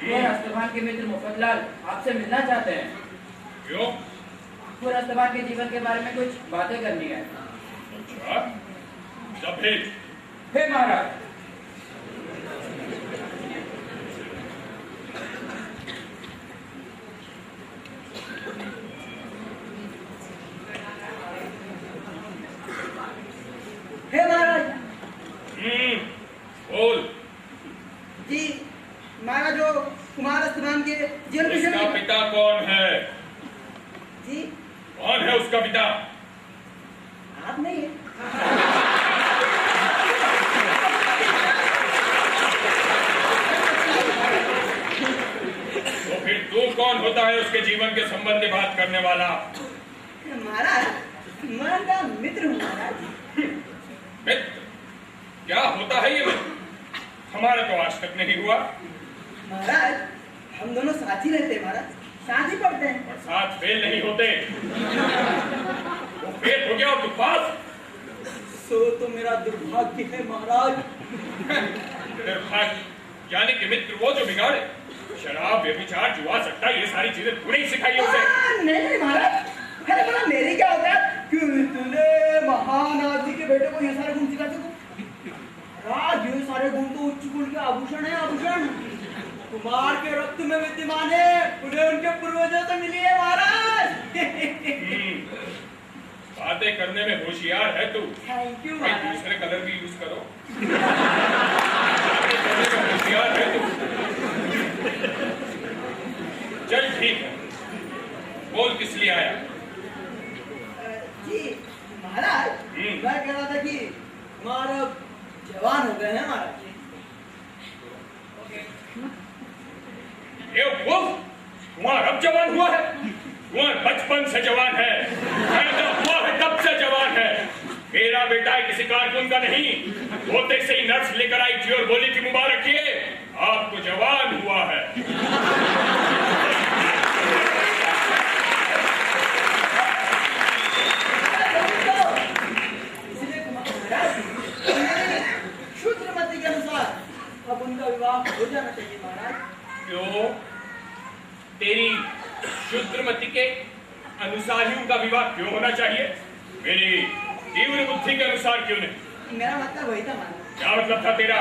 अस्तमान के मित्र मुफद्दलाल आपसे मिलना चाहते हैं। क्यों? पूरा अस्तमान के जीवन के बारे में कुछ बातें करनी है। अच्छा, जब भेज। हे महाराज। हे महाराज। बोल। जी महाराज, जो कुमार अस्तमान के जीवन विषय उसका पिता कौन है? जी कौन है उसका पिता? आप नहीं है। तो फिर तू कौन होता है उसके जीवन के संबंध में बात करने वाला? महाराज, मैं उनका मित्र हूँ महाराज। मित्र? क्या होता है ये मित्र? हमारा तो आज तक नहीं हुआ। महाराज, हम दोनों साथ ही रहते हैं महाराज, साथ ही पढ़ते हैं। और साथ फेल नहीं होते। वो फेल हो गया और तू पास। सो तो मेरा दुर्भाग्य है महाराज। दुर्भाग्य यानी कि मित्र वो जो बिगाड़े, शराब, व्यभिचार, जुआ, सट्टा, ये सारी चीजें तूने ही सिखाई है उसे। नहीं महाराज, अरे बोला मेरी क्या होता है कि इतने महान आदमी के बेटे को ये सारे गुण सिखा सकूं? राज, ये सारे गुण तो उच्च कुल के आभूषण है, आभूषण कुमार के रक्त में विद्यमान है, उन्हें उनके पूर्वजों से मिली है महाराज। बातें करने में होशियार है तू। थैंक यू भाई महाराज। दूसरे कलर भी यूज करो। बातें करने में होशियार है तू। चल ठीक है, बोल किस लिए आया? जी महाराज, मैं कह रहा था कि कुमार अब जवान हो गए हैं महाराज। ये वो कुमार अब जवान हुआ है? कुमार बचपन से जवान है, पैदा हुआ है तब से जवान है। मेरा बेटा किसी कारकुन का नहीं, होते से ही नर्स लेकर आई थी और बोली थी मुबारक किए, आपको जवान हुआ है। इसलिए महाराज, शूद्रमति के अनुसार अब उनका विवाह हो जाना चाहिए महाराज। क्यों? तेरी शूद्रमति के अनुसार ही उनका विवाह क्यों होना चाहिए? मेरी तीव्र बुद्धि के अनुसार क्यों नहीं? मेरा मतलब वही था महाराज। क्या मतलब था तेरा?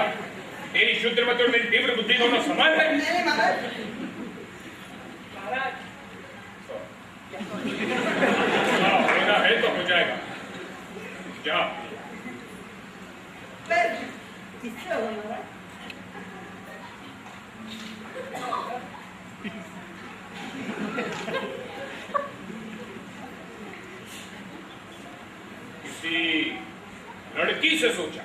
तेरी शुद्रमति और मेरी तीव्र बुद्धि दोनों समान है? नहीं महाराज। महाराज होना है तो हो जाएगा। जा। किससे होगा महाराज? किसी लड़की से सोचा?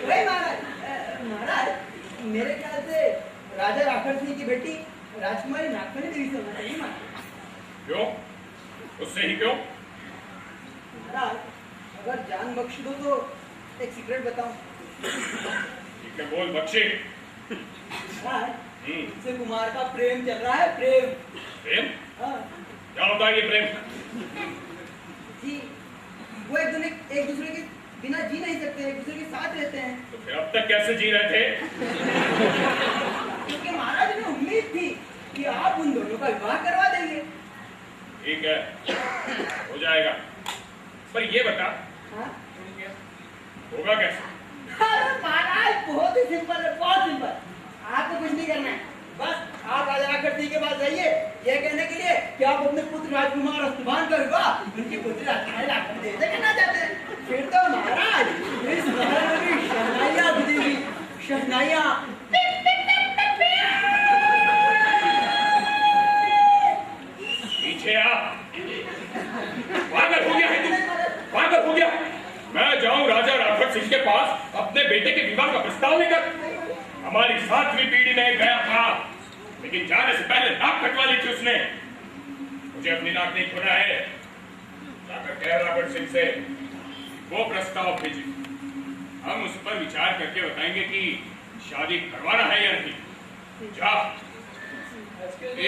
वही महाराज। महाराज, मेरे ख्याल से राजा राखड़ सिंह की बेटी राजकुमारी नागफनी देवी से होना चाहिए महाराज। क्यों? उससे ही क्यों? महाराज, अगर जान बख्श दो तो एक सीक्रेट बताऊं। ठीक है, बोल बच्चे। महाराज, इससे कुमार का प्रेम चल रहा है, प्रेम। प्रेम? हाँ क्या होता है ये प्रेम? जी, वो एक दूसरे के बिना जी नहीं सकते, एक दूसरे के साथ रहते हैं। तो फिर अब तक कैसे जी रहे थे? क्योंकि महाराज ने उम्मीद थी कि आप उन दोनों का विवाह करवा देंगे। ठीक है, हो जाएगा। पर ये बता, हाँ? होगा कैसे? अरे महाराज, बहुत ही सिंपल है, बहुत सिंपल। आपको कुछ नहीं करना है, बस आप राजा राखड़ सिंह के पास जाइए ये कहने के लिए कि आप अपने पुत्र राजकुमार अस्तमान का विवाह उनकी पुत्री राजकुमारी राखड़ देवी से करना चाहते हैं। फिर तो महाराज इस महल में भी शहनाइयां बजेगी, शहनाइयां। पीछे आ। पागल हो गया है तू? पागल हो गया? मैं जाऊं राजा राखड़ सिंह के पास अपने बेटे के विवाह का प्रस्ताव लेकर? हमारी 7वीं पीढ़ी में गया था, लेकिन जाने से पहले नाक कटवा ली थी उसने। मुझे अपनी नाक नहीं खोना है। जाकर कह राखड़ सिंह से वो प्रस्ताव भेजे, हम उस पर विचार करके बताएंगे कि शादी करवाना है या नहीं। जा,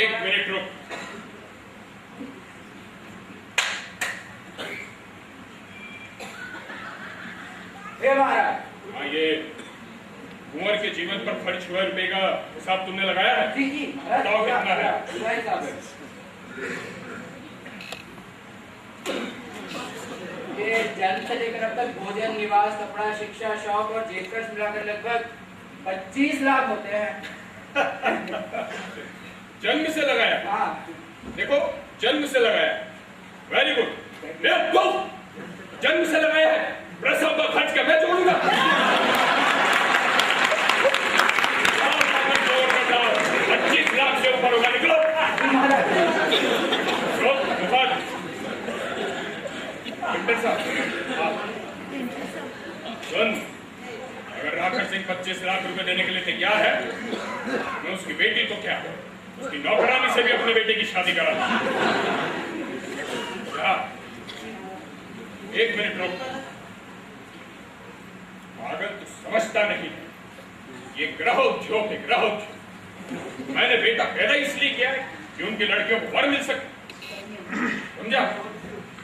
1 मिनट रुक। हे महाराज। आइए। कुंवर के जीवन पर खर्च हुए रुपए का हिसाब तुमने लगाया है? जी जी बताओ कितना है? पूरा हिसाब है। ये जन्म से लेकर अब तक भोजन, निवास, कपड़ा, शिक्षा, शौक और जेब खर्च मिलाकर लगभग 25 लाख होते हैं। जन्म से लगाया? हाँ। देखो, जन्म से लगाया, वेरी गुड। जन्म से लगाया है, प्रसव का खर्च क्या मैं जोड़ूंगा? 25 लाख से ऊपर होगा, निकलो। सुन, अगर राघव सिंह 25 लाख रुपए देने के लिए तैयार है, मैं उसकी बेटी तो क्या, उसकी नौकरानी से भी अपने बेटे की शादी करा दूं। एक मिनट रुक। पागल तू समझता नहीं, ये ग्रह उद्योग है, ग्रह उद्योग। मैंने बेटा पैदा इसलिए किया है कि उनकी लड़कियों को वर मिल सके, समझा?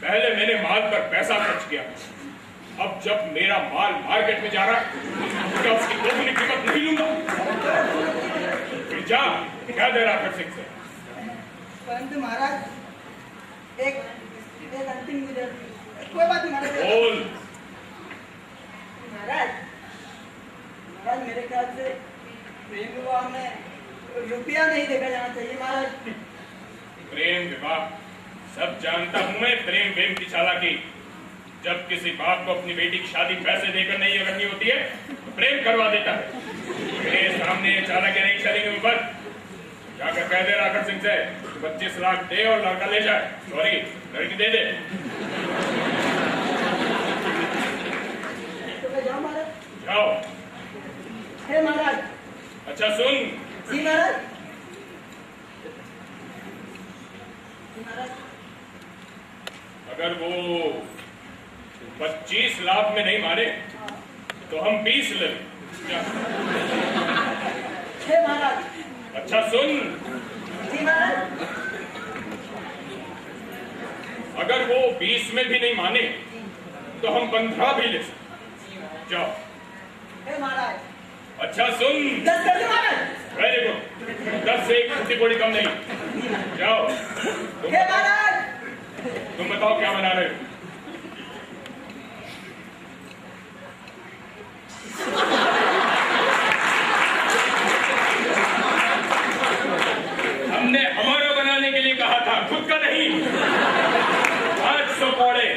पहले मैंने माल पर पैसा खर्च किया, अब जब मेरा माल मार्केट में जा रहा है, क्या उसकी दोगुनी कीमत नहीं लूंगा? फिर जा, क्या दे रहा सिंह से? परंतु महाराज, एक अंतिम गुजारिश। कोई बात नहीं महाराज। बोल। महाराज, मेरे ख्याल से प्रेम विवाह में रुपया नहीं देखा जाना चाहिए महाराज। प्रेम विवाह सब जानता हूं मैं, प्रेम वेम की चालाकी। जब किसी बाप को अपनी बेटी की शादी पैसे देकर नहीं करनी होती है तो प्रेम करवा देता है। मेरे सामने ये चालाकी नहीं चलेगी ऊपर। जाकर कह दे राघव सिंह से 25 लाख दे और लड़का ले जाए, सॉरी लड़की दे दे। तो मैं जाऊं महाराज? जाओ। हे महाराज। अच्छा सुन। जी महाराज। महाराज, अगर वो 25 लाख में नहीं माने तो हम 20 ले लें। हे महाराज। अच्छा सुन। जी महाराज। अगर वो 20 में भी नहीं माने तो हम 15 भी ले सकते। जाओ। हे महाराज। अच्छा सुन। 10 कर दो महाराज। वेरी गुड, 10 से एक कुर्सी कोड़ी कम नहीं। जाओ। हे महाराज। तुम बताओ क्या बना रहे हो? हमने हमारा बनाने के लिए कहा था, खुद का नहीं। 800 कौड़े।